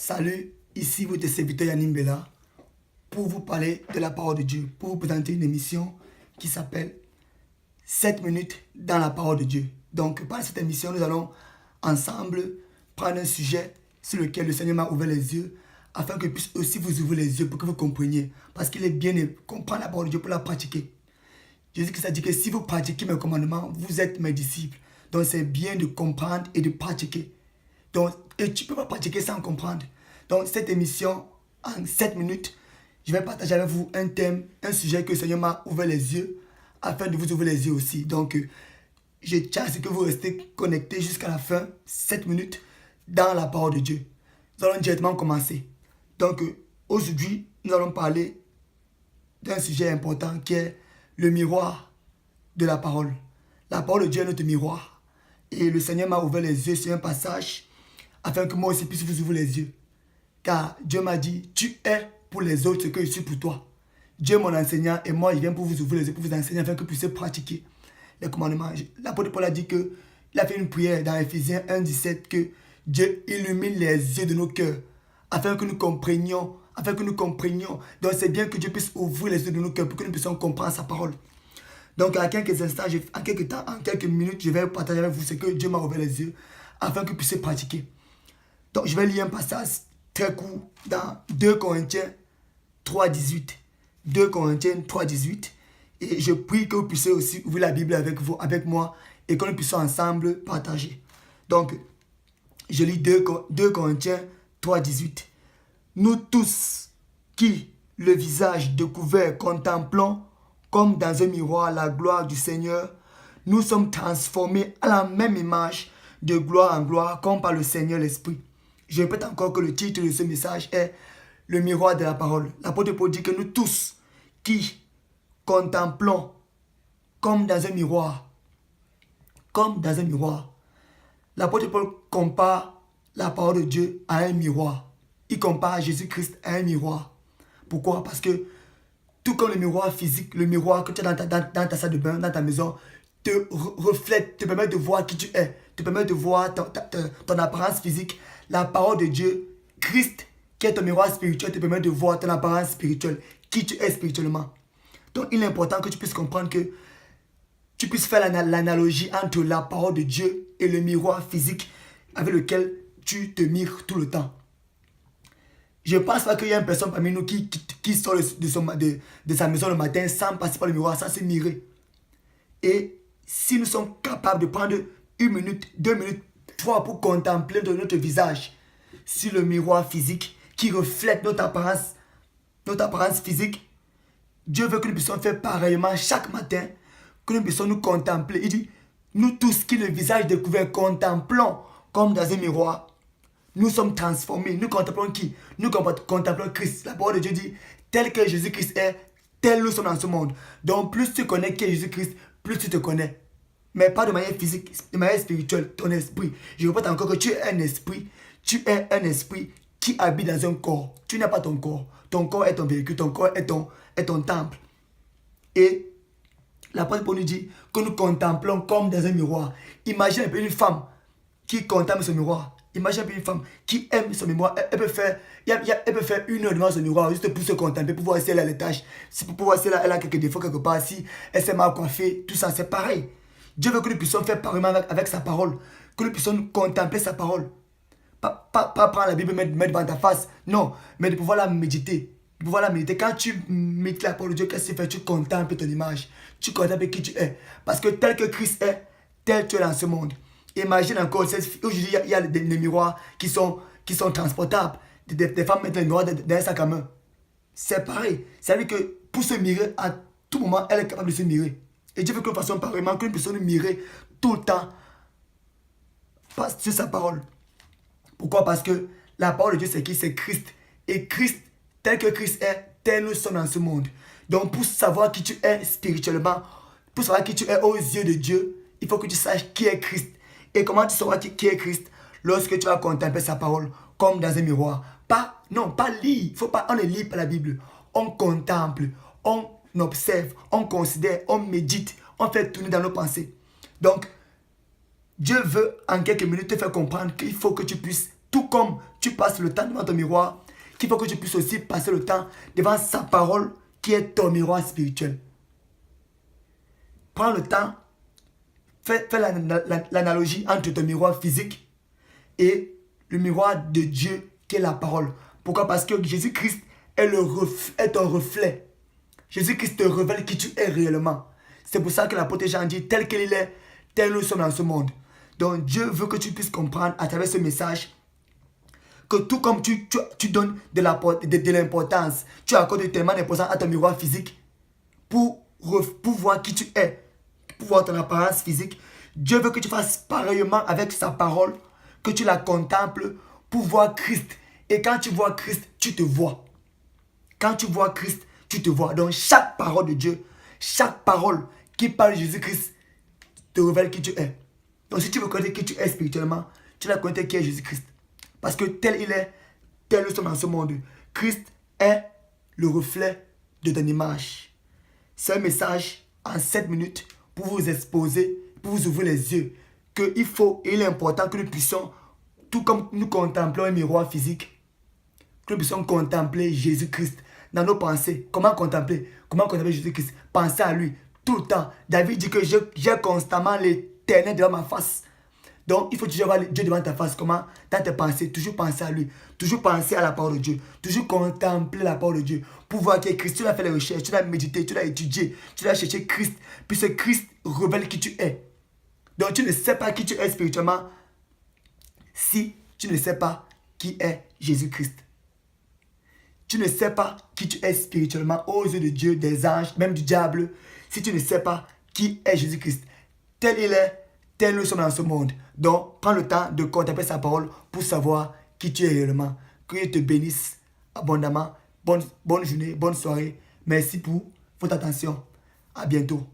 Salut, ici votre serviteur Yannick Bella pour vous parler de la parole de Dieu, pour vous présenter une émission qui s'appelle 7 minutes dans la parole de Dieu. Donc, par cette émission, nous allons ensemble prendre un sujet sur lequel le Seigneur m'a ouvert les yeux afin que je puisse aussi vous ouvrir les yeux pour que vous compreniez. Parce qu'il est bien de comprendre la parole de Dieu pour la pratiquer. Jésus-Christ a dit que si vous pratiquez mes commandements, vous êtes mes disciples. Donc, c'est bien de comprendre et de pratiquer. Donc, et tu ne peux pas pratiquer sans comprendre. Donc, cette émission, en 7 minutes, je vais partager avec vous un thème, un sujet que le Seigneur m'a ouvert les yeux, afin de vous ouvrir les yeux aussi. Donc, je tiens à ce que vous restez connectés jusqu'à la fin, 7 minutes, dans la parole de Dieu. Nous allons directement commencer. Donc, aujourd'hui, nous allons parler d'un sujet important qui est le miroir de la parole. La parole de Dieu est notre miroir. Et le Seigneur m'a ouvert les yeux sur un passage afin que moi aussi puisse vous ouvrir les yeux. Car Dieu m'a dit, tu es pour les autres ce que je suis pour toi. Dieu est mon enseignant et moi je viens pour vous ouvrir les yeux, pour vous enseigner afin que vous puissiez pratiquer les commandements. L'apôtre Paul a dit que, il a fait une prière dans Ephésiens 1,17 que Dieu illumine les yeux de nos cœurs afin que nous comprenions. Donc c'est bien que Dieu puisse ouvrir les yeux de nos cœurs pour que nous puissions comprendre sa parole. Donc en quelques instants, en quelques minutes, je vais partager avec vous ce que Dieu m'a ouvert les yeux afin que vous puissiez pratiquer. Donc je vais lire un passage très court dans 2 Corinthiens 3,18. 2 Corinthiens 3,18. Et je prie que vous puissiez aussi ouvrir la Bible avec moi et que nous puissions ensemble partager. Donc, je lis 2 Corinthiens 3,18. Nous tous qui, le visage découvert, contemplons comme dans un miroir la gloire du Seigneur, nous sommes transformés à la même image de gloire en gloire comme par le Seigneur l'Esprit. Je répète encore que le titre de ce message est le miroir de la parole. L'apôtre Paul dit que nous tous qui contemplons comme dans un miroir, l'apôtre Paul compare la parole de Dieu à un miroir. Il compare Jésus-Christ à un miroir. Pourquoi? Parce que tout comme le miroir physique, le miroir que tu as dans ta salle de bain, dans ta maison, te reflète, te permet de voir qui tu es, te permet de voir ton apparence physique. La parole de Dieu, Christ, qui est ton miroir spirituel, te permet de voir ton apparence spirituelle, qui tu es spirituellement. Donc il est important que tu puisses comprendre que tu puisses faire l'analogie entre la parole de Dieu et le miroir physique avec lequel tu te mires tout le temps. Je ne pense pas qu'il y ait une personne parmi nous qui sort de sa maison le matin sans passer par le miroir, sans se mirer. Et si nous sommes capables de prendre 1 minute, 2 minutes, 3 pour contempler notre visage sur le miroir physique qui reflète notre apparence physique, Dieu veut que nous puissions faire pareillement chaque matin, que nous puissions nous contempler. Il dit, nous tous qui le visage découvert contemplons comme dans un miroir. Nous sommes transformés. Nous contemplons qui? Nous contemplons Christ. La parole de Dieu dit, tel que Jésus-Christ est, tel nous sommes dans ce monde. Donc plus tu connais qui est Jésus-Christ, plus tu te connais. Mais pas de manière physique, de manière spirituelle, ton esprit. Je répète encore que tu es un esprit. Tu es un esprit qui habite dans un corps. Tu n'as pas ton corps. Ton corps est ton véhicule, ton corps est ton temple. Et l'apôtre Paul nous dit que nous contemplons comme dans un miroir. Imagine un peu une femme qui contemple ce miroir. Imagine un peu une femme qui aime ce miroir. Elle peut faire 1 heure devant ce miroir juste pour se contempler, pour voir si elle a les tâches, pour voir si elle a quelques défauts quelque part, si elle s'est mal coiffée, tout ça, c'est pareil. Dieu veut que nous puissions faire pareillement avec sa parole, que nous puissions contempler sa parole. Pas prendre la Bible et mettre devant ta face, non, mais de pouvoir la méditer. De pouvoir la méditer. Quand tu médites la parole de Dieu, qu'est-ce que tu fais? Tu contemples ton image, tu contemples qui tu es. Parce que tel que Christ est, tel tu es dans ce monde. Imagine encore, aujourd'hui il y a des miroirs qui sont transportables. Des femmes mettent les miroirs dans un sac à main. C'est pareil. C'est-à-dire que pour se mirer, à tout moment, elle est capable de se mirer. Et Dieu veut que nous fassions pareillement, que nous puissions nous mirer tout le temps sur sa parole. Pourquoi? Parce que la parole de Dieu, c'est qui? C'est Christ. Et Christ, tel que Christ est, tel nous sommes dans ce monde. Donc pour savoir qui tu es spirituellement, pour savoir qui tu es aux yeux de Dieu, il faut que tu saches qui est Christ. Et comment tu sauras qui est Christ? Lorsque tu vas contempler sa parole comme dans un miroir. Pas lire. On ne lit pas la Bible. On contemple, on observe, on considère, on médite, on fait tourner dans nos pensées. Donc, Dieu veut en quelques minutes te faire comprendre qu'il faut que tu puisses tout comme tu passes le temps devant ton miroir, qu'il faut que tu puisses aussi passer le temps devant sa parole qui est ton miroir spirituel. Prends le temps, fais l'analogie entre ton miroir physique et le miroir de Dieu qui est la parole. Pourquoi? Parce que Jésus-Christ est un reflet. Jésus-Christ te révèle qui tu es réellement. C'est pour ça que l'apôtre Jean dit, tel qu'il est, tel nous sommes dans ce monde. Donc Dieu veut que tu puisses comprendre à travers ce message que tout comme tu donnes de l'importance, tu accordes tellement d'importance à ton miroir physique pour voir qui tu es, pour voir ton apparence physique. Dieu veut que tu fasses pareillement avec sa parole, que tu la contemples pour voir Christ. Et quand tu vois Christ, tu te vois. Quand tu vois Christ, tu te vois. Donc chaque parole de Dieu, chaque parole qui parle de Jésus-Christ te révèle qui tu es. Donc si tu veux connaître qui tu es spirituellement, tu dois connaître qui est Jésus-Christ. Parce que tel il est, tel nous sommes dans ce monde. Christ est le reflet de ton image. C'est un message en 7 minutes pour vous exposer, pour vous ouvrir les yeux. Qu'il faut et il est important que nous puissions, tout comme nous contemplons un miroir physique, que nous puissions contempler Jésus-Christ dans nos pensées. Comment contempler Jésus-Christ? Penser à lui tout le temps. David dit que j'ai constamment l'Éternel devant ma face. Donc, il faut toujours avoir Dieu devant ta face. Comment? Dans tes pensées, toujours penser à lui. Toujours penser à la parole de Dieu. Toujours contempler la parole de Dieu. Pour voir qui est Christ. Tu dois faire les recherches, tu dois méditer, tu dois étudier. Tu dois chercher Christ. Puisque Christ révèle qui tu es. Donc, tu ne sais pas qui tu es spirituellement si tu ne sais pas qui est Jésus-Christ. Tu ne sais pas qui tu es spirituellement aux yeux de Dieu, des anges, même du diable, si tu ne sais pas qui est Jésus-Christ. Tel il est, tel nous sommes dans ce monde. Donc, prends le temps de contempler sa parole pour savoir qui tu es réellement. Que Dieu te bénisse abondamment. Bonne journée, bonne soirée. Merci pour votre attention. À bientôt.